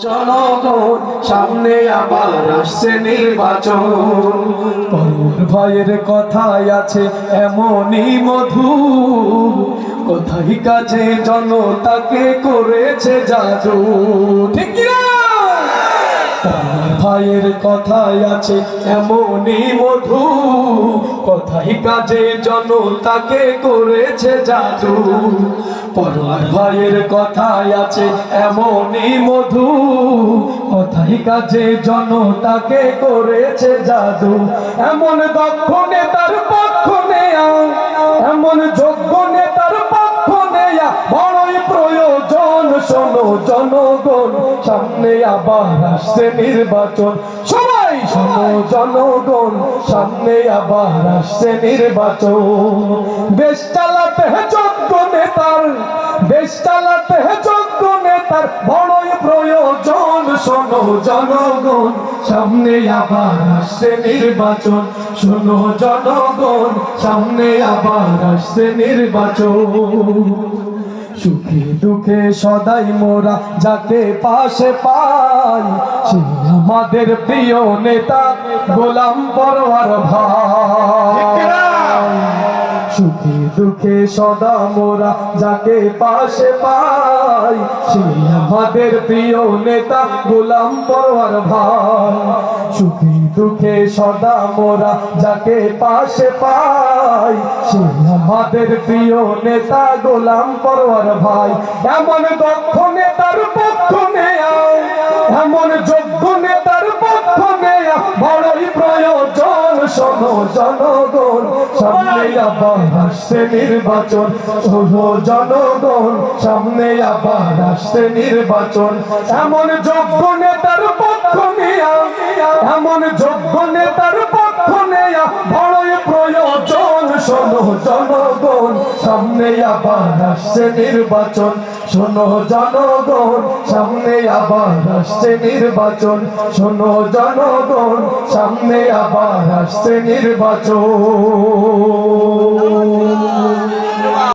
জনগণ সামনে আবার আসছে নির্বাচন। পরের ভাইয়ের কথায় আছে এমনই মধু, কোথায় কাজে জনতাকে করেছে জাদু। ঠিক কি না? পরের ভাইয়ের কথায় আছে এমনই মধু, কোথায় কাজে জনতাকে করেছে জাদু। পরের ভাইয়ের কথায় আছে এমনই মধু, কোথায় কাজে জনতাকে করেছে জাদু। এমন দক্ষ নেতার পক্ষ নেয়া, এমন যোগ্য নেতার পক্ষ নেয়া বড়ই প্রয়োজন। শোনো জনগণ সামনে আবার আসছে নির্বাচন। সবাই শোনো জনগণ সামনে আবার আসছে নির্বাচন। দেশ চালাতে যোগ্য নেতার, দেশ চালাতে যোগ্য নেতার বড়ই প্রয়োজন। শোনো জনগণ সামনে আবার আসছে নির্বাচন। শোনো জনগণ সামনে আবার আসছে নির্বাচন। সুখে দুঃখে সদাই মোরা যাকে পাশে পাই, সে আমাদের প্রিয় নেতা গোলাম পরওয়ার ভাই। সুখে দুঃখে সদা মোরা যাকে পাশে পাই, সে আমাদের প্রিয় নেতা গোলাম পরওয়ার ভাই। সুখে দুঃখে সদা মোরা যাকে পাশে পাই, সে আমাদের প্রিয় নেতা গোলাম পরওয়ার ভাই। এমন দক্ষ নেতার পক্ষ নেয়া, এমন যোগ্য নেতার পক্ষ নেয়া বড়ই প্রয়োজন। শোনো জনগণ সামনে আবার আসছে নির্বাচন। শোনো জনগণ সামনে আবার আসছে নির্বাচন। এমন যোগ্য নেতার পক্ষ নেয়া, এমন যোগ্য নেতার পক্ষ নেয়া বড়ই প্রয়োজন। শোনো জনগণ সামনে আবার আসছে নির্বাচন। শোনো জনগণ সামনে আবার আসছে নির্বাচন। শোনো জনগণ সামনে আবার আসছে নির্বাচন।